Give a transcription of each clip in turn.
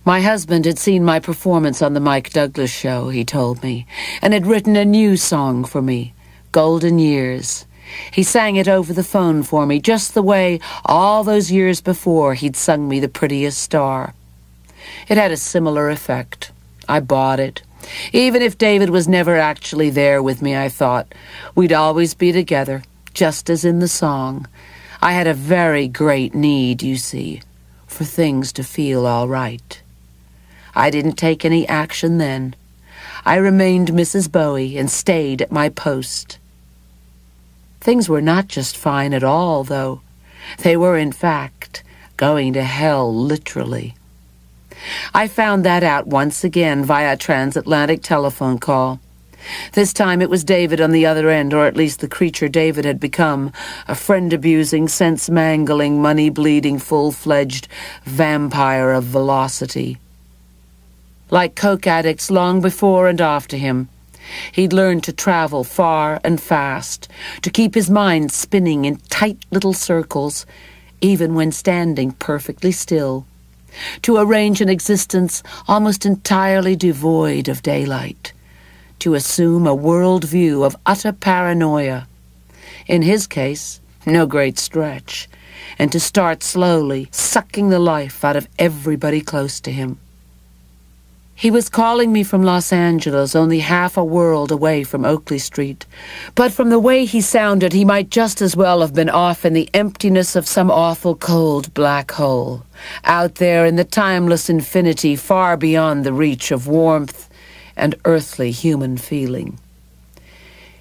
My husband had seen my performance on the Mike Douglas show, he told me, and had written a new song for me, Golden Years. He sang it over the phone for me, just the way all those years before he'd sung me The Prettiest Star. It had a similar effect. I bought it. Even if David was never actually there with me, I thought, we'd always be together, just as in the song. I had a very great need, you see, for things to feel all right. I didn't take any action then. I remained Mrs. Bowie and stayed at my post. Things were not just fine at all, though. They were, in fact, going to hell, literally. I found that out once again via a transatlantic telephone call. This time it was David on the other end, or at least the creature David had become, a friend-abusing, sense-mangling, money-bleeding, full-fledged vampire of velocity. Like coke addicts long before and after him, he'd learned to travel far and fast, to keep his mind spinning in tight little circles, even when standing perfectly still, to arrange an existence almost entirely devoid of daylight, to assume a world-view of utter paranoia. In his case, no great stretch, and to start slowly sucking the life out of everybody close to him. He was calling me from Los Angeles, only half a world away from Oakley Street, but from the way he sounded, he might just as well have been off in the emptiness of some awful cold black hole, out there in the timeless infinity far beyond the reach of warmth and earthly human feeling.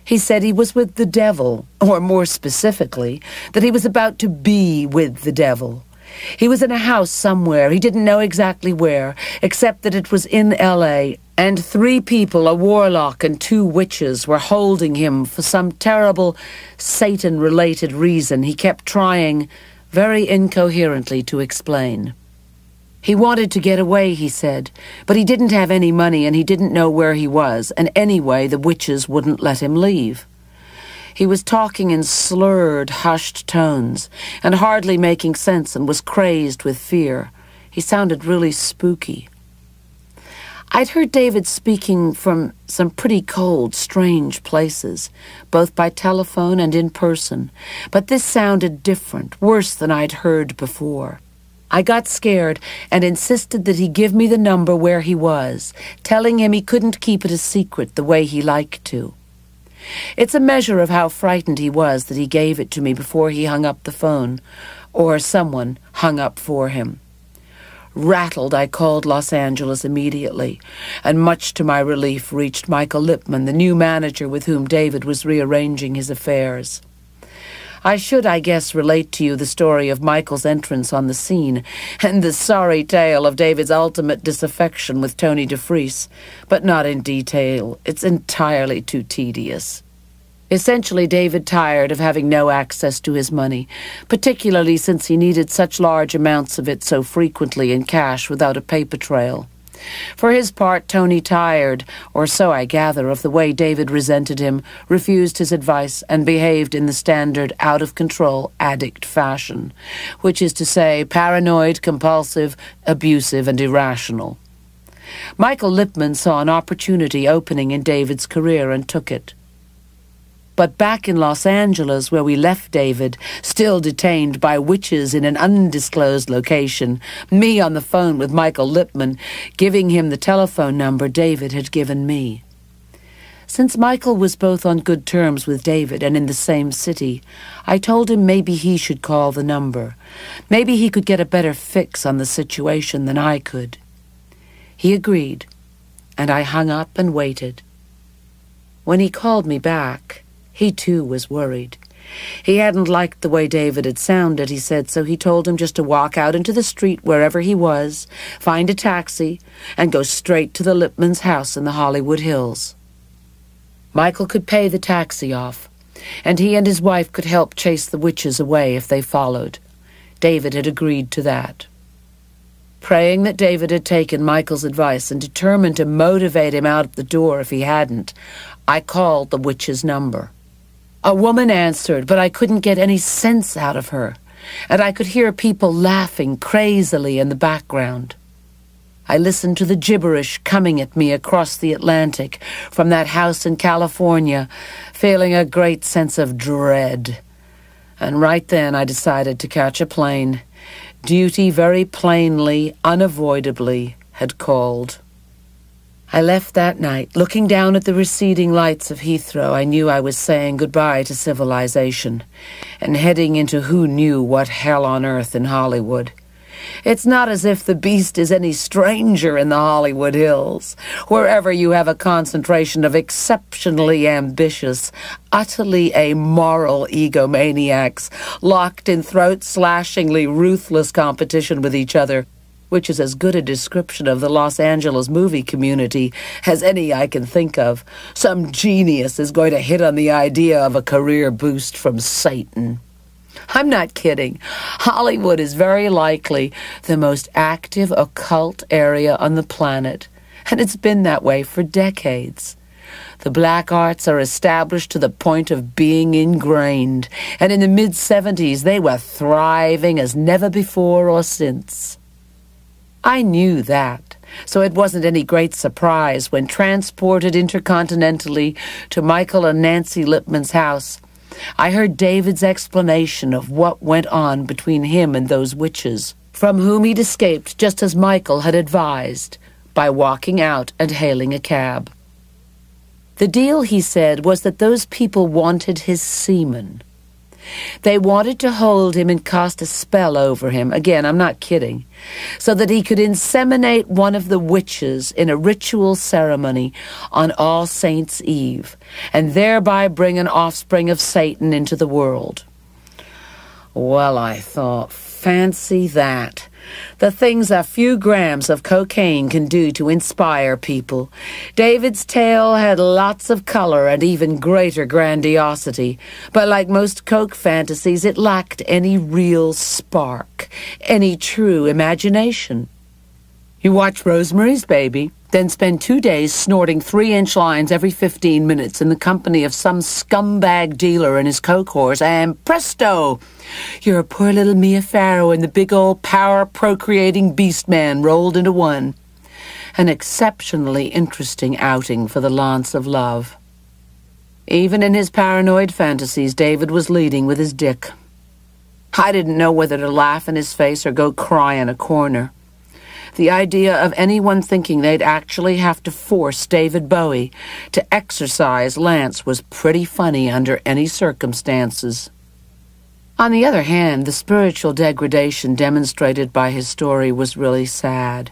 He said he was with the devil, or more specifically, that he was about to be with the devil. He was in a house somewhere, he didn't know exactly where, except that it was in L.A., and 3 people, a warlock and 2 witches, were holding him for some terrible Satan-related reason he kept trying, very incoherently, to explain. He wanted to get away, he said, but he didn't have any money and he didn't know where he was, and anyway the witches wouldn't let him leave. He was talking in slurred, hushed tones, and hardly making sense, and was crazed with fear. He sounded really spooky. I'd heard David speaking from some pretty cold, strange places, both by telephone and in person, but this sounded different, worse than I'd heard before. I got scared and insisted that he give me the number where he was, telling him he couldn't keep it a secret the way he liked to. It's a measure of how frightened he was that he gave it to me before he hung up the phone, or someone hung up for him. Rattled, I called Los Angeles immediately, and much to my relief reached Michael Lipman, the new manager with whom David was rearranging his affairs. I should, I guess, relate to you the story of Michael's entrance on the scene and the sorry tale of David's ultimate disaffection with Tony DeFries, but not in detail. It's entirely too tedious. Essentially, David tired of having no access to his money, particularly since he needed such large amounts of it so frequently in cash without a paper trail. For his part, Tony tired, or so I gather, of the way David resented him, refused his advice, and behaved in the standard out-of-control addict fashion, which is to say, paranoid, compulsive, abusive, and irrational. Michael Lipman saw an opportunity opening in David's career and took it. But back in Los Angeles, where we left David, still detained by witches in an undisclosed location, me on the phone with Michael Lipman, giving him the telephone number David had given me. Since Michael was both on good terms with David and in the same city, I told him maybe he should call the number. Maybe he could get a better fix on the situation than I could. He agreed, and I hung up and waited. When he called me back, he too was worried. He hadn't liked the way David had sounded, he said, so he told him just to walk out into the street wherever he was, find a taxi, and go straight to the Lipman's house in the Hollywood Hills. Michael could pay the taxi off, and he and his wife could help chase the witches away if they followed. David had agreed to that. Praying that David had taken Michael's advice and determined to motivate him out the door if he hadn't, I called the witch's number. A woman answered, but I couldn't get any sense out of her, and I could hear people laughing crazily in the background. I listened to the gibberish coming at me across the Atlantic from that house in California, feeling a great sense of dread. And right then I decided to catch a plane. Duty very plainly, unavoidably, had called. I left that night. Looking down at the receding lights of Heathrow, I knew I was saying goodbye to civilization and heading into who knew what hell on earth in Hollywood. It's not as if the beast is any stranger in the Hollywood Hills, wherever you have a concentration of exceptionally ambitious, utterly amoral egomaniacs locked in throat-slashingly ruthless competition with each other, which is as good a description of the Los Angeles movie community as any I can think of. Some genius is going to hit on the idea of a career boost from Satan. I'm not kidding. Hollywood is very likely the most active occult area on the planet, and it's been that way for decades. The black arts are established to the point of being ingrained, and in the mid-70s they were thriving as never before or since. I knew that, so it wasn't any great surprise when transported intercontinentally to Michael and Nancy Lipman's house, I heard David's explanation of what went on between him and those witches, from whom he'd escaped just as Michael had advised, by walking out and hailing a cab. The deal, he said, was that those people wanted his semen. They wanted to hold him and cast a spell over him, again, I'm not kidding, so that he could inseminate one of the witches in a ritual ceremony on All Saints' Eve, and thereby bring an offspring of Satan into the world. Well, I thought, fancy that. The things a few grams of cocaine can do to inspire people. David's tale had lots of color and even greater grandiosity, but like most coke fantasies, it lacked any real spark, any true imagination. You watch Rosemary's Baby, then spend 2 days snorting 3-inch lines every 15 minutes in the company of some scumbag dealer and his coke horse, and presto! You're a poor little Mia Farrow and the big old power-procreating beast man rolled into one. An exceptionally interesting outing for the Lance of Love. Even in his paranoid fantasies, David was leading with his dick. I didn't know whether to laugh in his face or go cry in a corner. The idea of anyone thinking they'd actually have to force David Bowie to exercise Lance was pretty funny under any circumstances. On the other hand, the spiritual degradation demonstrated by his story was really sad.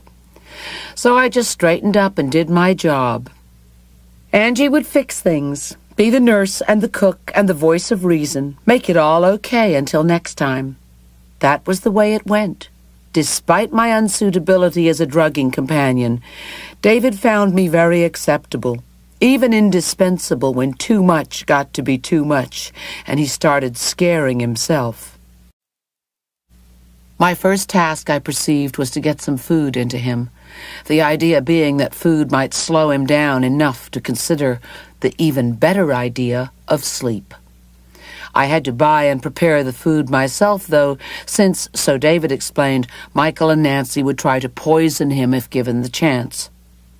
So I just straightened up and did my job. Angie would fix things, be the nurse and the cook and the voice of reason, make it all okay until next time. That was the way it went. Despite my unsuitability as a drugging companion, David found me very acceptable, even indispensable when too much got to be too much, and he started scaring himself. My first task, I perceived, was to get some food into him, the idea being that food might slow him down enough to consider the even better idea of sleep. I had to buy and prepare the food myself, though, since, so David explained, Michael and Nancy would try to poison him if given the chance.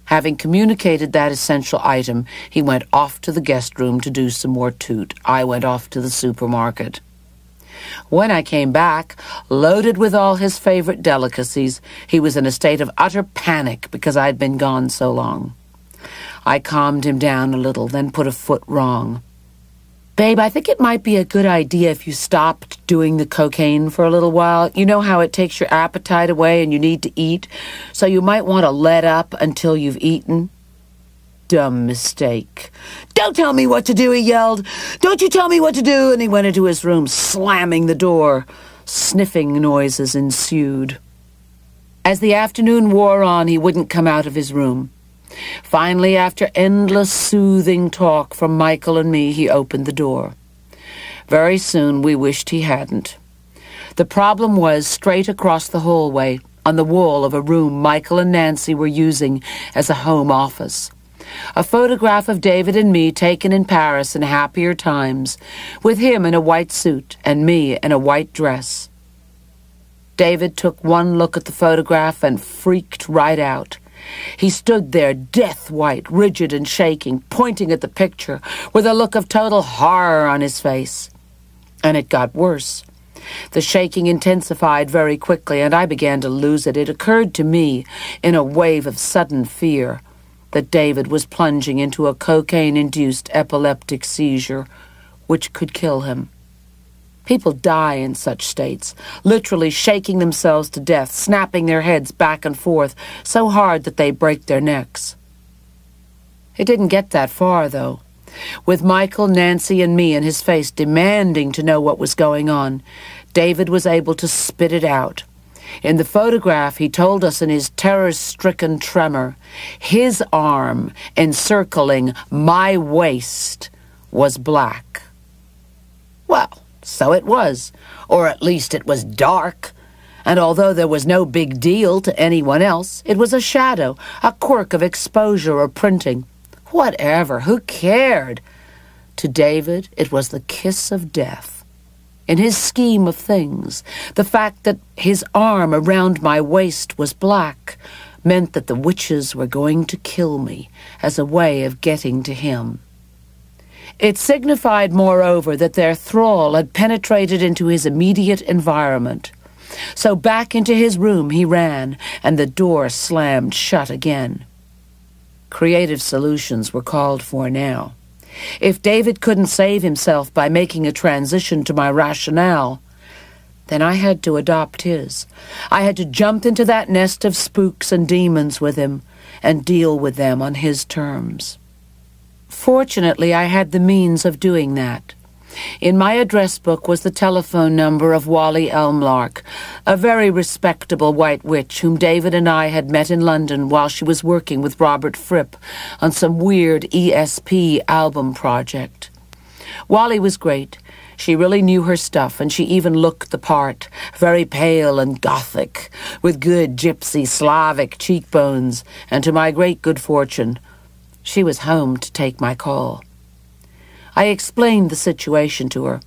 Having communicated that essential item, he went off to the guest room to do some more toot. I went off to the supermarket. When I came back, loaded with all his favorite delicacies, he was in a state of utter panic because I'd been gone so long. I calmed him down a little, then put a foot wrong. Babe, I think it might be a good idea if you stopped doing the cocaine for a little while. You know how it takes your appetite away and you need to eat, so you might want to let up until you've eaten. Dumb mistake. Don't tell me what to do, he yelled. Don't you tell me what to do, and he went into his room, slamming the door. Sniffing noises ensued. As the afternoon wore on, he wouldn't come out of his room. Finally, after endless soothing talk from Michael and me, he opened the door. Very soon we wished he hadn't. The problem was straight across the hallway, on the wall of a room Michael and Nancy were using as a home office. A photograph of David and me taken in Paris in happier times, with him in a white suit and me in a white dress. David took one look at the photograph and freaked right out. He stood there, death-white, rigid and shaking, pointing at the picture, with a look of total horror on his face. And it got worse. The shaking intensified very quickly, and I began to lose it. It occurred to me, in a wave of sudden fear, that David was plunging into a cocaine-induced epileptic seizure, which could kill him. People die in such states, literally shaking themselves to death, snapping their heads back and forth so hard that they break their necks. It didn't get that far, though. With Michael, Nancy, and me in his face demanding to know what was going on, David was able to spit it out. In the photograph, he told us in his terror-stricken tremor, his arm encircling my waist was black. Well, so it was, or at least it was dark. And although there was no big deal to anyone else, it was a shadow, a quirk of exposure or printing. Whatever, who cared? To David, it was the kiss of death. In his scheme of things, the fact that his arm around my waist was black meant that the witches were going to kill me as a way of getting to him. It signified, moreover, that their thrall had penetrated into his immediate environment. So back into his room he ran, and the door slammed shut again. Creative solutions were called for now. If David couldn't save himself by making a transition to my rationale, then I had to adopt his. I had to jump into that nest of spooks and demons with him and deal with them on his terms. Fortunately, I had the means of doing that. In my address book was the telephone number of Wally Elmlark, a very respectable white witch whom David and I had met in London while she was working with Robert Fripp on some weird ESP album project. Wally was great. She really knew her stuff, and she even looked the part, very pale and gothic, with good gypsy Slavic cheekbones, and to my great good fortune, she was home to take my call. I explained the situation to her,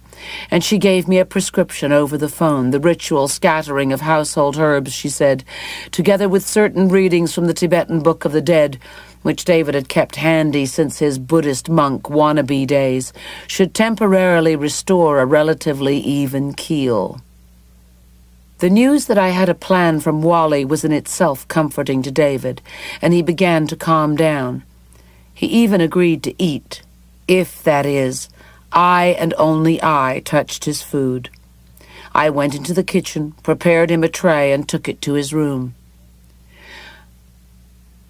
and she gave me a prescription over the phone, the ritual scattering of household herbs, she said, together with certain readings from the Tibetan Book of the Dead, which David had kept handy since his Buddhist monk wannabe days, should temporarily restore a relatively even keel. The news that I had a plan from Wally was in itself comforting to David, and he began to calm down. He even agreed to eat, if, that is, I and only I touched his food. I went into the kitchen, prepared him a tray, and took it to his room.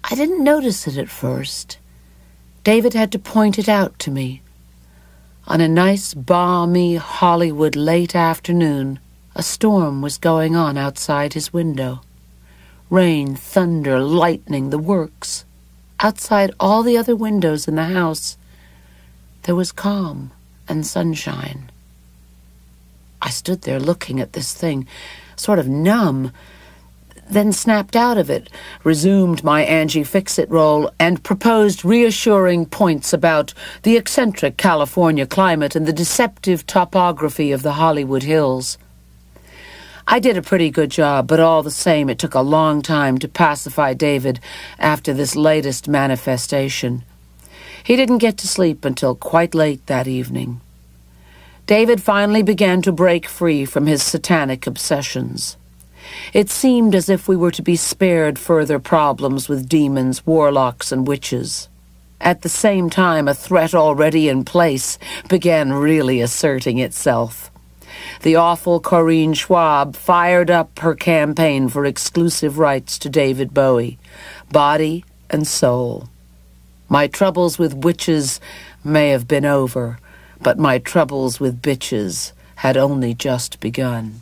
I didn't notice it at first. David had to point it out to me. On a nice, balmy Hollywood late afternoon, a storm was going on outside his window. Rain, thunder, lightning, the works. Outside all the other windows in the house, there was calm and sunshine. I stood there looking at this thing, sort of numb, then snapped out of it, resumed my Angie Fix-It role, and proposed reassuring points about the eccentric California climate and the deceptive topography of the Hollywood Hills. I did a pretty good job, but all the same, it took a long time to pacify David after this latest manifestation. He didn't get to sleep until quite late that evening. David finally began to break free from his satanic obsessions. It seemed as if we were to be spared further problems with demons, warlocks, and witches. At the same time, a threat already in place began really asserting itself. The awful Corinne Schwab fired up her campaign for exclusive rights to David Bowie, body and soul. My troubles with witches may have been over, but my troubles with bitches had only just begun.